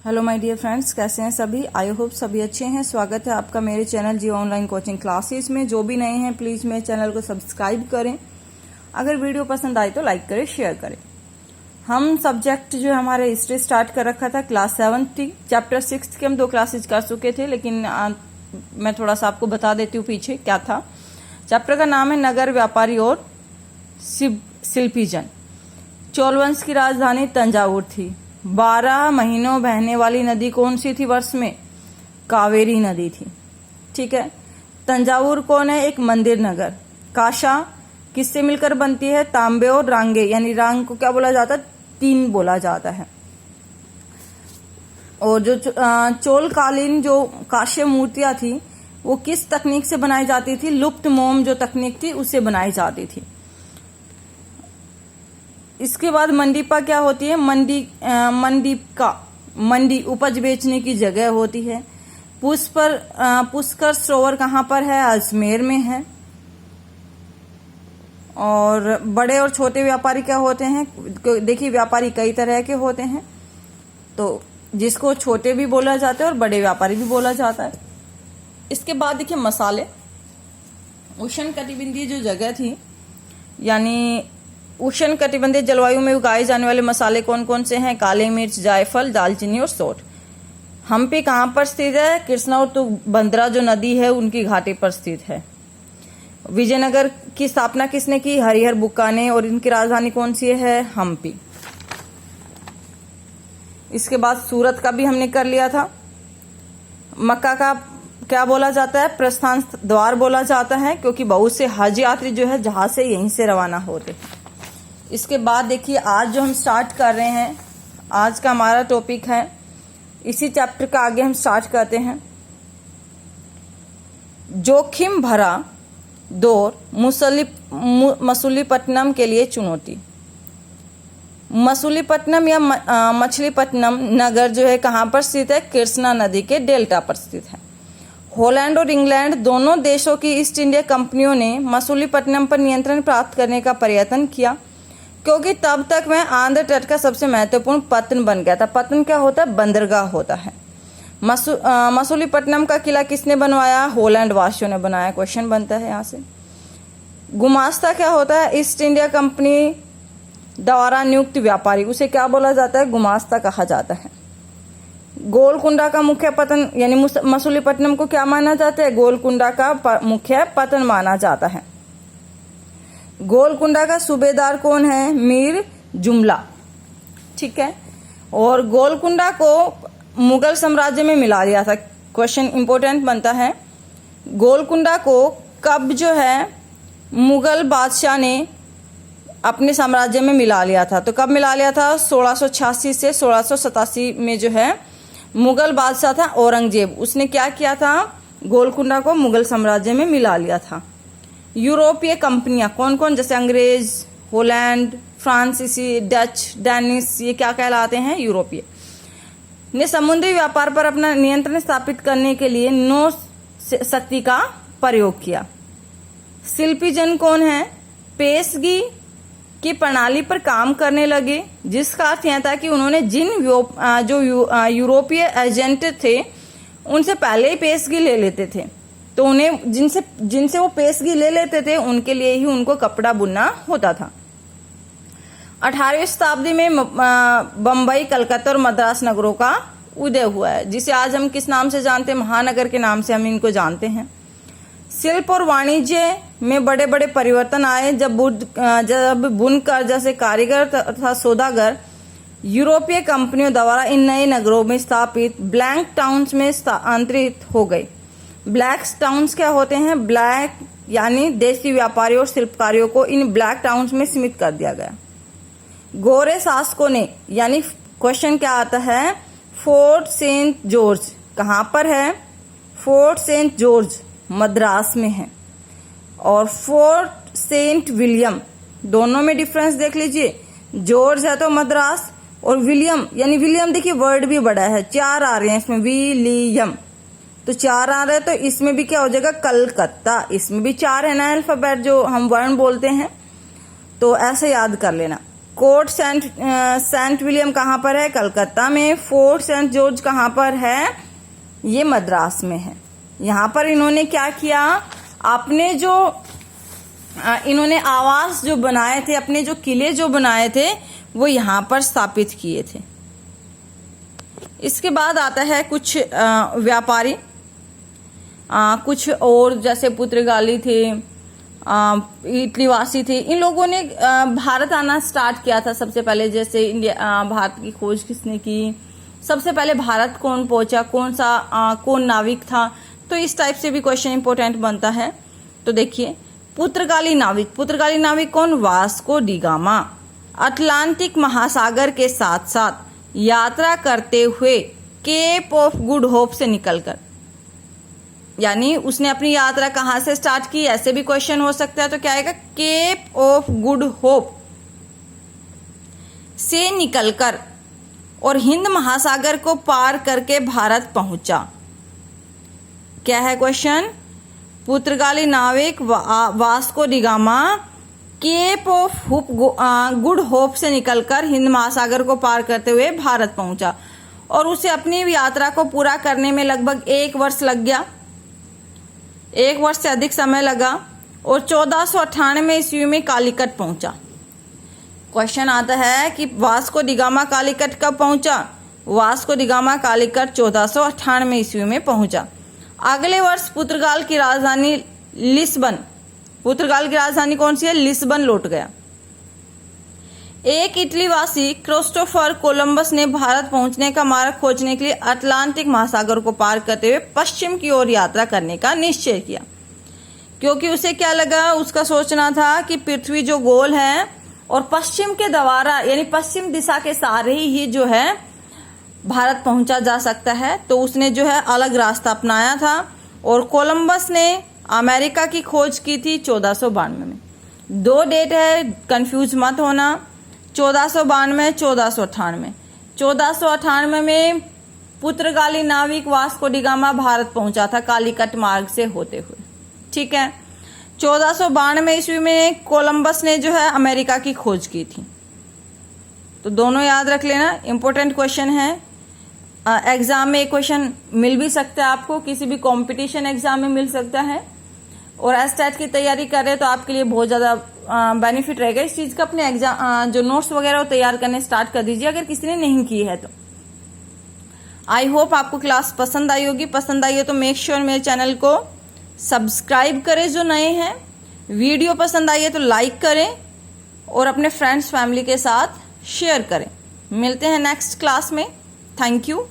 Hello my dear friends, कैसे हैं सभी। आई होप सभी अच्छे हैं। स्वागत है आपका मेरे चैनल जियो ऑनलाइन कोचिंग क्लासेस में। जो भी नए हैं प्लीज मेरे चैनल को सब्सक्राइब करें। अगर वीडियो पसंद आए तो लाइक करें, शेयर करें। हम सब्जेक्ट जो हमारे हिस्ट्री स्टार्ट कर रखा था क्लास 7 थी। चैप्टर 6 के हम 2 क्लासेज कर चुके थे, लेकिन मैं थोड़ा सा आपको बता देती हूँ पीछे क्या था। चैप्टर का नाम है नगर व्यापारी और शिल्पीजन। चोल वंश की राजधानी तंजावुर थी। 12 महीनों बहने वाली नदी कौन सी थी वर्ष में? कावेरी नदी थी। ठीक है। तंजावुर कौन है? एक मंदिर नगर। काशा किससे मिलकर बनती है? तांबे और रांगे, यानी रांग को क्या बोला जाता है? तीन बोला जाता है। और जो चोलकालीन जो काश्य मूर्तियां थी वो किस तकनीक से बनाई जाती थी? लुप्त मोम जो तकनीक थी उससे बनाई जाती थी। इसके बाद मंडीपा क्या होती है? मंडी उपज बेचने की जगह होती है। पुष्कर सरोवर कहाँ पर है? अजमेर में है। और बड़े और छोटे व्यापारी क्या होते हैं? देखिए, व्यापारी कई तरह के होते हैं, तो जिसको छोटे भी बोला जाता है और बड़े व्यापारी भी बोला जाता है। इसके बाद देखिए मसाले। उष्ण कटिबंधीय जो जगह थी, यानी उष्ण कटिबंधीय जलवायु में उगाए जाने वाले मसाले कौन कौन से हैं? काली मिर्च, जायफल, दालचीनी और सौंठ। हम्पी कहाँ पर स्थित है? कृष्णा और तुंगभद्रा जो नदी है उनकी घाटी पर स्थित है। विजयनगर की स्थापना किसने की? हरिहर बुक्का ने। और इनकी राजधानी कौन सी है? हम्पी। इसके बाद सूरत का भी हमने कर लिया था। मक्का का क्या बोला जाता है? प्रस्थान द्वार बोला जाता है, क्योंकि बहुत से हज यात्री जो है जहाज से यहीं से रवाना होते हैं। इसके बाद देखिए आज जो हम स्टार्ट कर रहे हैं, आज का हमारा टॉपिक है, इसी चैप्टर का आगे हम स्टार्ट करते हैं। जोखिम भरा दौर मसूलीपट्टनम के लिए चुनौती। मसूलीपट्टनम या मछलीपट्टनम नगर जो है कहाँ पर स्थित है? कृष्णा नदी के डेल्टा पर स्थित है। हॉलैंड और इंग्लैंड दोनों देशों की ईस्ट इंडिया कंपनियों ने मसूलीपट्टनम पर नियंत्रण प्राप्त करने का प्रयत्न किया, क्योंकि तब तक वह आंध्र तट का सबसे महत्वपूर्ण पत्तन बन गया था। पत्तन क्या होता है? बंदरगाह होता है। मसूलीपट्टनम का किला किसने बनवाया? हॉलैंड वासियों ने बनाया। क्वेश्चन बनता है यहाँ से। गुमास्ता क्या होता है? ईस्ट इंडिया कंपनी द्वारा नियुक्त व्यापारी, उसे क्या बोला जाता है? गुमास्ता कहा जाता है। गोलकुंडा का मुख्य पतन, यानी मसूलीपट्टनम को क्या माना जाता है? गोलकुंडा का मुख्य पतन माना जाता है। गोलकुंडा का सूबेदार कौन है? मीर जुमला। ठीक है। और गोलकुंडा को मुगल साम्राज्य में मिला दिया था। क्वेश्चन इंपॉर्टेंट बनता है। गोलकुंडा को कब जो है मुगल बादशाह ने अपने साम्राज्य में मिला लिया था? तो कब मिला लिया था? 1686 से 1687 में जो है मुगल बादशाह था औरंगजेब, उसने क्या किया था? गोलकुंडा को मुगल साम्राज्य में मिला लिया था। यूरोपीय कंपनियां कौन कौन? जैसे अंग्रेज, हॉलैंड, फ्रांसीसी, डच, डेनिश, ये क्या कहलाते हैं? यूरोपीय। ने समुद्री व्यापार पर अपना नियंत्रण स्थापित करने के लिए नौ शक्ति का प्रयोग किया। शिल्पीजन कौन है? पेशगी की प्रणाली पर काम करने लगे, जिसका अर्थ यह था कि उन्होंने जो यूरोपीय एजेंट थे उनसे पहले ही पेशगी ले लेते थे, तो उन्हें जिनसे वो पेशगी ले लेते थे उनके लिए ही उनको कपड़ा बुनना होता था। 18वीं शताब्दी में बंबई, कलकत्ता और मद्रास नगरों का उदय हुआ है, जिसे आज हम किस नाम से जानते हैं? महानगर के नाम से हम इनको जानते हैं। शिल्प और वाणिज्य में बड़े बड़े परिवर्तन आए जब बुनकर जैसे कारीगर तथा सौदागर यूरोपीय कंपनियों द्वारा इन नए नगरों में स्थापित ब्लैक टाउन्स में स्थानांतरित हो गए। ब्लैक टाउन्स क्या होते हैं? ब्लैक यानी देसी व्यापारियों और शिल्पकारियों को इन ब्लैक टाउन्स में सीमित कर दिया गया। गोरे शासकों ने, यानी क्वेश्चन क्या आता है? फोर्ट सेंट जॉर्ज कहाँ पर है? फोर्ट सेंट जॉर्ज मद्रास में है। और फोर्ट सेंट विलियम, दोनों में डिफरेंस देख लीजिए। जॉर्ज है तो मद्रास, और विलियम, यानी विलियम देखिए वर्ड भी बड़ा है, 4 आ रहे हैं इसमें, विलियम तो 4 आ रहे हैं, तो इसमें भी क्या हो जाएगा? कलकत्ता। इसमें भी 4 है ना अल्फाबेट जो हम वर्ण बोलते हैं, तो ऐसे याद कर लेना। कोर्ट सेंट विलियम कहाँ पर है? कलकत्ता में। फोर्ट सेंट जॉर्ज कहाँ पर है? ये मद्रास में है। यहाँ पर इन्होंने क्या किया, अपने जो इन्होंने आवास जो बनाए थे, अपने जो किले जो बनाए थे वो यहाँ पर स्थापित किए थे। इसके बाद आता है कुछ व्यापारी, कुछ और जैसे पुर्तगाली थे, इटलीवासी थे। इन लोगों ने भारत आना स्टार्ट किया था सबसे पहले। जैसे इंडिया, भारत की खोज किसने की, सबसे पहले भारत कौन पहुंचा, कौन नाविक था, तो इस टाइप से भी क्वेश्चन इंपॉर्टेंट बनता है। तो देखिए, पुर्तगाली नाविक कौन? Vasco da gamma. अटलांटिक महासागर के साथ साथ यात्रा करते हुए केप ऑफ गुड होप से निकलकर, यानी उसने अपनी यात्रा कहां से स्टार्ट की, ऐसे भी क्वेश्चन हो सकता है। तो क्या आएगा? केप ऑफ गुड होप से निकलकर और हिंद महासागर को पार करके भारत पहुंचा। क्या है क्वेश्चन? पुर्तगाली नाविक Vasco da Gama Cape of Good Hope से निकलकर हिंद महासागर को पार करते हुए भारत पहुंचा और उसे अपनी यात्रा को पूरा करने में लगभग 1 वर्ष लग गया। 1 वर्ष से अधिक समय लगा और 1498 ईस्वी में कालीकट पहुंचा। क्वेश्चन आता है कि वास्को डी गामा कालीकट कब पहुंचा? वास्को डी गामा कालीकट 1498 ईस्वी में पहुंचा। अगले वर्ष पुर्तगाल की राजधानी लिस्बन, पुर्तगाल की राजधानी कौन सी है? लिस्बन लौट गया। एक इटलीवासी क्रिस्टोफर कोलंबस ने भारत पहुंचने का मार्ग खोजने के लिए अटलांटिक महासागर को पार करते हुए पश्चिम की ओर यात्रा करने का निश्चय किया, क्योंकि उसे क्या लगा, उसका सोचना था कि पृथ्वी जो गोल है और पश्चिम के द्वारा, यानी पश्चिम दिशा के सहारे ही जो है भारत पहुंचा जा सकता है। तो उसने जो है अलग रास्ता अपनाया था और कोलंबस ने अमेरिका की खोज की थी 1492 में। 2 डेट है, कंफ्यूज मत होना, 1492, 1498। 1498 में पुर्तगाली नाविक वास्को डी गामा भारत पहुंचा था कालीकट मार्ग से होते हुए, ठीक है। 1492 ईस्वी में कोलंबस ने जो है अमेरिका की खोज की थी। तो दोनों याद रख लेना, इंपॉर्टेंट क्वेश्चन है। एग्जाम में एक क्वेश्चन मिल भी सकता है आपको, किसी भी कंपटीशन एग्जाम में मिल सकता है। और एसटेट की तैयारी कर रहे हैं तो आपके लिए बहुत ज्यादा बेनिफिट रहेगा इस चीज का। अपने एग्जाम जो नोट्स वगैरह वो तैयार करने स्टार्ट कर दीजिए अगर किसी ने नहीं की है तो। आई होप आपको क्लास पसंद आई होगी। पसंद आई हो तो मेक श्योर मेरे चैनल को सब्सक्राइब करें जो नए हैं। वीडियो पसंद आई है तो लाइक करें और अपने फ्रेंड्स फैमिली के साथ शेयर करें। मिलते हैं नेक्स्ट क्लास में। Thank you.